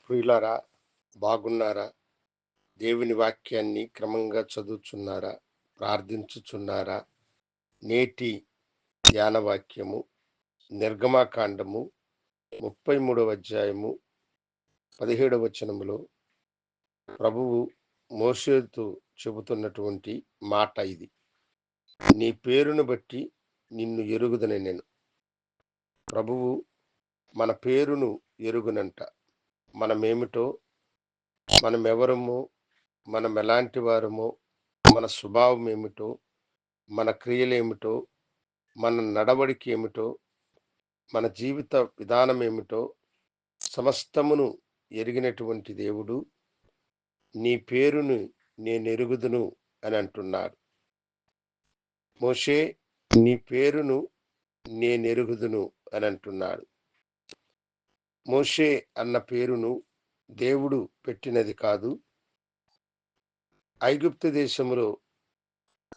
ప్రియులారా, బాగున్నారా? దేవుని వాక్యాన్ని క్రమంగా చదువుచున్నారా? ప్రార్థించుచున్నారా? నేటి ధ్యాన వాక్యము నిర్గమాకాండము 33వ అధ్యాయము 17వ వచనములో ప్రభువు మోషేతో చెబుతున్నటువంటి మాట ఇది. నీ పేరును బట్టి నిన్ను ఎరుగుదనే నేను. ప్రభువు మన పేరును ఎరుగునంట. మనమేమిటో, మనమెవరమో, మనం ఎలాంటి వారమో, మన స్వభావం ఏమిటో, మన క్రియలేమిటో, మన నడవడిక ఏమిటో, మన జీవిత విధానం ఏమిటో సమస్తమును ఎరిగినటువంటి దేవుడు నీ పేరును నేనెరుగుదును అని అంటున్నాడు. మోషే, నీ పేరును నేనెరుగుదును అని అంటున్నాడు. మోషే అన్న పేరును దేవుడు పెట్టినది కాదు. ఐగుప్తు దేశములో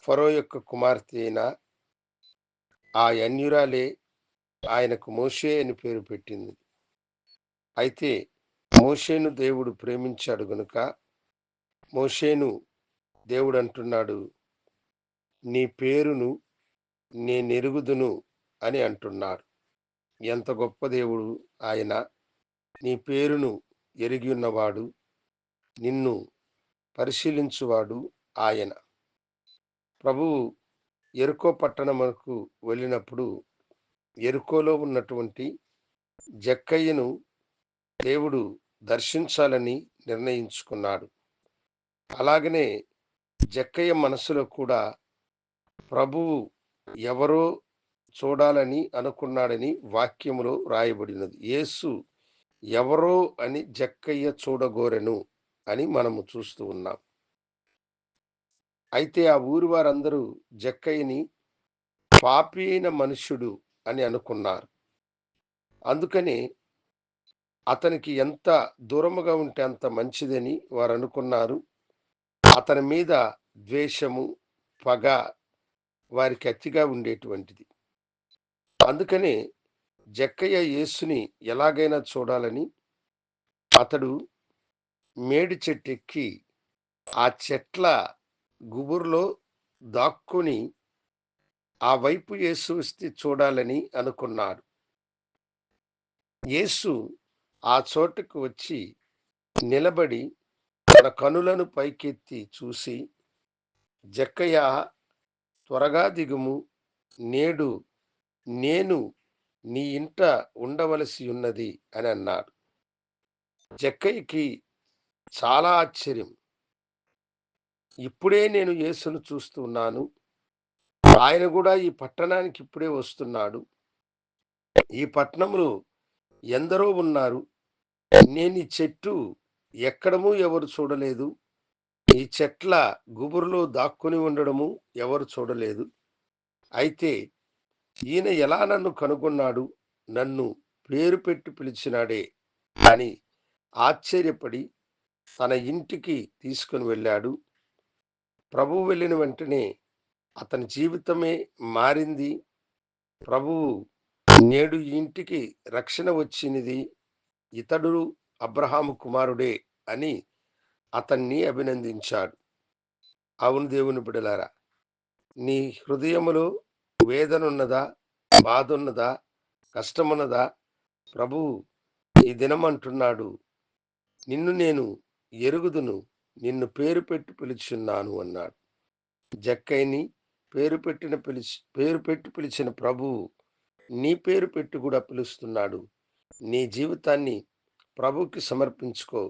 ఫరో యొక్క కుమార్తె అయిన ఆ అన్యురాలే ఆయనకు మోషే అని పేరు పెట్టింది. అయితే మోషేను దేవుడు ప్రేమించాడు గనుక మోషేను దేవుడు అంటున్నాడు, నీ పేరును నేనెరుగుదును అని అంటున్నాడు. ఎంత గొప్ప దేవుడు ఆయన! నీ పేరును ఎరిగి ఉన్నవాడు, నిన్ను పరిశీలించువాడు ఆయన. ప్రభువు యెరికో పట్టణమునకు వెళ్ళినప్పుడు యెరికోలో ఉన్నటువంటి జక్కయ్యను దేవుడు దర్శించాలని నిర్ణయించుకున్నాడు. అలాగనే జక్కయ్య మనసులో కూడా ప్రభువు ఎవరో చూడాలని అనుకున్నాడని వాక్యములో రాయబడినది. యేసు ఎవరో అని జక్కయ్య చూడగోరెను అని మనము చూస్తూ ఉన్నాం. అయితే ఆ ఊరి వారందరూ జక్కయ్యని పాపి అయిన మనుష్యుడు అని అనుకున్నారు. అందుకని అతనికి ఎంత దూరముగా ఉంటే అంత మంచిదని వారు అనుకున్నారు. అతని మీద ద్వేషము, పగ వారికి అతిగా ఉండేటువంటిది. అందుకనే జక్కయ్య యేసుని ఎలాగైనా చూడాలని అతడు మేడి చెట్టెక్కి ఆ చెట్ల గుబురులో దాక్కుని ఆ వైపు యేసు వస్తే చూడాలని అనుకున్నాడు. యేసు ఆ చోటుకు వచ్చి నిలబడి తన కనులను పైకెత్తి చూసి, జక్కయ్య, త్వరగా దిగుము, నేడు నేను నీ ఇంట ఉండవలసి ఉన్నది అని అన్నాడు. జక్కయ్యకి చాలా ఆశ్చర్యం. ఇప్పుడే నేను యేసును చూస్తున్నాను. ఆయన కూడా ఈ పట్టణానికి ఇప్పుడే వస్తున్నాడు. ఈ పట్టణంలో ఎందరో ఉన్నారు. నేను ఈ చెట్టు ఎక్కడము ఎవరు చూడలేదు. ఈ చెట్ల గుబురులో దాక్కుని ఉండడము ఎవరు చూడలేదు. అయితే ఈయన ఎలా నన్ను కనుగొన్నాడు, నన్ను పేరు పెట్టి పిలిచినాడే అని ఆశ్చర్యపడి తన ఇంటికి తీసుకుని వెళ్ళాడు. ప్రభువు వెళ్ళిన వెంటనే అతని జీవితమే మారింది. ప్రభువు నేడు ఈ ఇంటికి రక్షణ వచ్చినది, ఇతడు అబ్రహాము కుమారుడే అని అతన్ని అభినందించాడు. అవును దేవుని బిడ్డలారా, నీ హృదయములో వేదనున్నదా, బాధున్నదా, కష్టమున్నదా? ప్రభువు ఈ దినం అంటున్నాడు, నిన్ను నేను ఎరుగుదును, నిన్ను పేరు పెట్టి పిలుచున్నాను అన్నాడు. జక్కయ్యని పేరు పెట్టి పిలిచిన ప్రభువు నీ పేరు పెట్టి కూడా పిలుస్తున్నాడు. నీ జీవితాన్ని ప్రభువుకి సమర్పించుకో.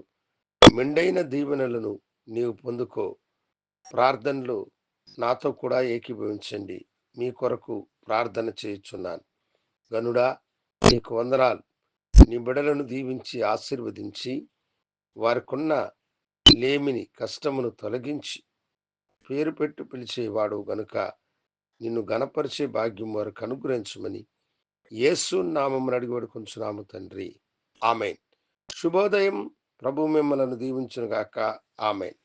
మెండైన దీవెనలను నీవు పొందుకో. ప్రార్థనలో నాతో కూడా ఏకీభవించండి. మీ కొరకు ప్రార్థన చేయుచున్నాను. గనుడా, నీకు వందనాలు. నీ బిడలను దీవించి ఆశీర్వదించి వారికున్న లేమిని, కష్టమును తొలగించి పేరు పెట్టి పిలిచేవాడు గనుక నిన్ను గణపరిచే భాగ్యం వారికి అనుగ్రహించమని యేసు నామమున అడిగి వేడుకొంచున్నాము తండ్రి. ఆమేన్. శుభోదయం. ప్రభు మిమ్మలను దీవించును గాక. ఆమేన్.